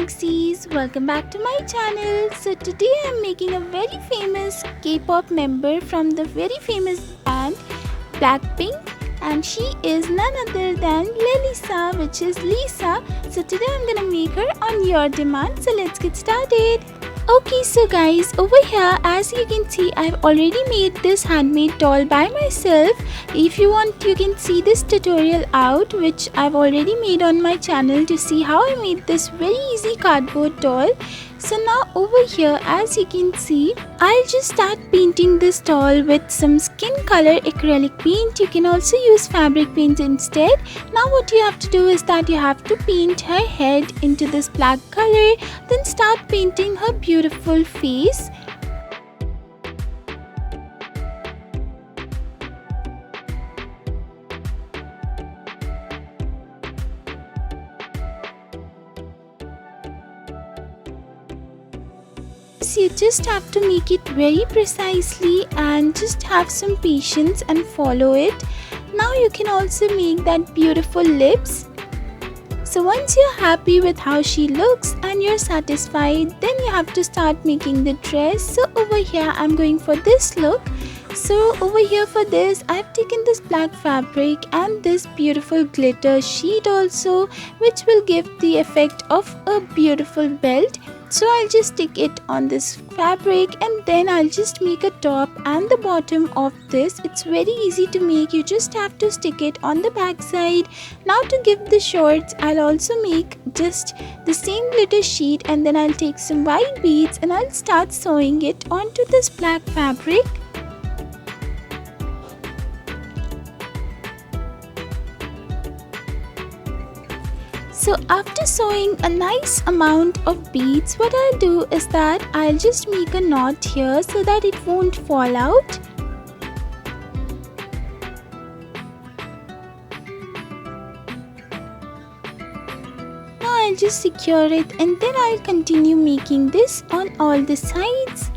FunXies, welcome back to my channel. So today I'm making a very famous K-pop member from the very famous band Blackpink, and she is none other than Lisa, which is Lisa. So today I'm gonna make her on your demand. So let's get started. Okay, so guys, over here as you can see I've already made this handmade doll by myself. If you want, you can see this tutorial out which I've already made on my channel to see how I made this very easy cardboard doll. So now over here as you can see, I'll just start painting this doll with some skin color acrylic paint. You can also use fabric paint instead. Now what you have to do is that you have to paint her head into this black color, then start painting her beautiful face. You just have to make it very precisely and just have some patience and follow it. Now you can also make that beautiful lips. So once you're happy with how she looks and you're satisfied, then you have to start making the dress. So over here I'm going for this look. So over here for this I've taken this black fabric and this beautiful glitter sheet also, which will give the effect of a beautiful belt. So I'll just stick it on this fabric and then I'll just make a top and the bottom of this. It's very easy to make, you just have to stick it on the back side. Now to give the shorts, I'll also make just the same glitter sheet and then I'll take some white beads and I'll start sewing it onto this black fabric. So after sewing a nice amount of beads, what I'll do is that I'll just make a knot here so that it won't fall out. Now I'll just secure it and then I'll continue making this on all the sides.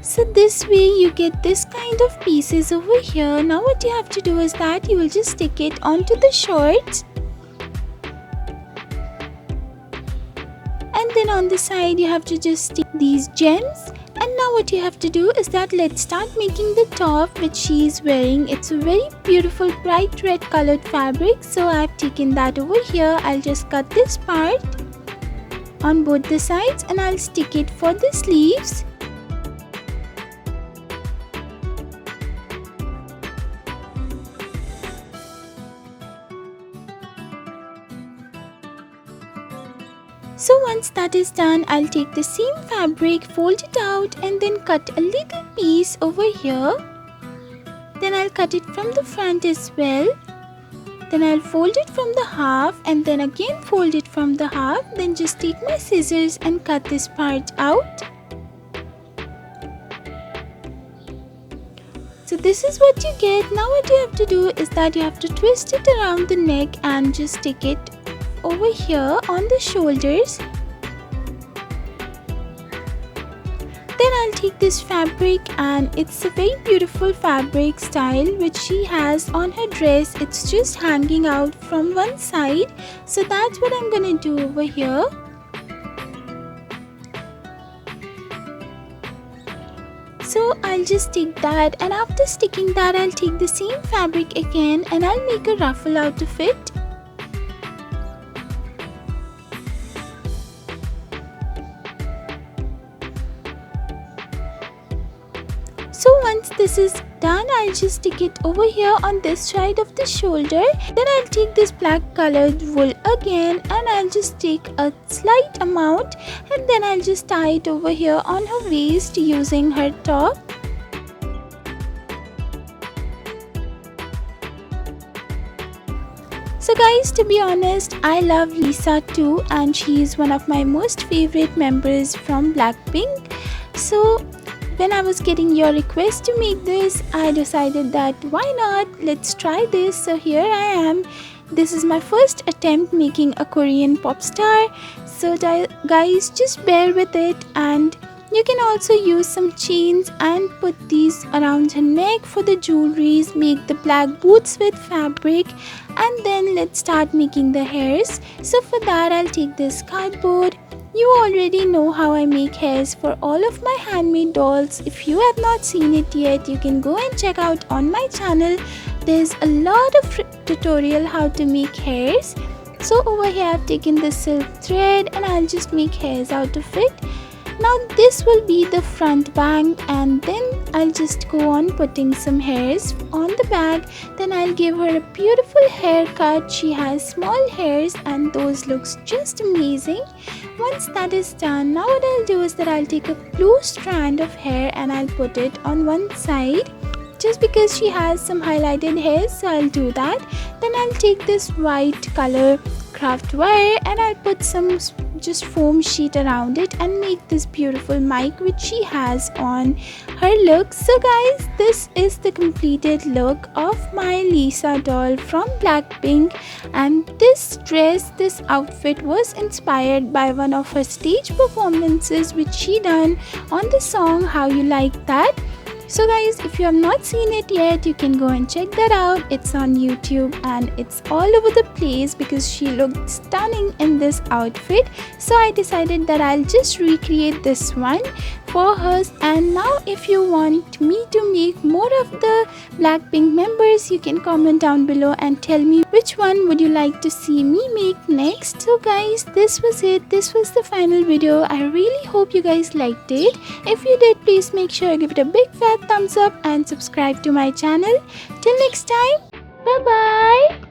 So this way you get this kind of pieces over here. Now what you have to do is that you will just stick it onto the shorts. And then on the side you have to just stick these gems. And now what you have to do is that let's start making the top which she is wearing. It's a very beautiful bright red colored fabric. So I've taken that over here. I'll just cut this part on both the sides and I'll stick it for the sleeves. So once that is done, I'll take the same fabric, fold it out and then cut a little piece over here. Then I'll cut it from the front as well. Then I'll fold it from the half and then again fold it from the half. Then just take my scissors and cut this part out. So this is what you get. Now what you have to do is that you have to twist it around the neck and just stick it over here on the shoulders. Then I'll take this fabric and it's a very beautiful fabric style which she has on her dress. It's just hanging out from one side. So that's what I'm gonna do over here. So I'll just take that and after sticking that I'll take the same fabric again and I'll make a ruffle out of it. So once this is done, I'll just stick it over here on this side of the shoulder. Then I'll take this black colored wool again and I'll just take a slight amount and then I'll just tie it over here on her waist using her top. So guys, to be honest, I love Lisa too and she is one of my most favorite members from Blackpink. So when I was getting your request to make this, I decided that why not, let's try this. So here I am. This is my first attempt making a Korean pop star. So guys, just bear with it and You can also use some chains and put these around her neck for the jewelries. Make the black boots with fabric, and then let's start making the hairs. So for that I'll take this cardboard. You already know how I make hairs for all of my handmade dolls. If you have not seen it yet, you can go and check out on my channel. There's a lot of tutorial how to make hairs. So over here I've taken this silk thread and I'll just make hairs out of it. Now this will be the front bang, and then I'll just go on putting some hairs on the bag. Then I'll give her a beautiful haircut. She has small hairs and those looks just amazing. Once that is done, now what I'll do is that I'll take a blue strand of hair and I'll put it on one side. Just because she has some highlighted hairs, so I'll do that. Then I'll take this white color craft wire and I'll put some just foam sheet around it and make this beautiful mic which she has on her look. So guys, this is the completed look of my Lisa doll from Blackpink, and this dress, this outfit was inspired by one of her stage performances which she done on the song How You Like That. So guys, if you have not seen it yet, you can go and check that out. It's on YouTube and it's all over the place because she looked stunning in this outfit. So I decided that I'll just recreate this one for her. And now if you want me to make more of the Blackpink members, you can comment down below and tell me which one would you like to see me make next. So guys, this was it. This was the final video. I really hope you guys liked it. If you did, please make sure you give it a big fat thumbs up and subscribe to my channel. Till next time, bye bye.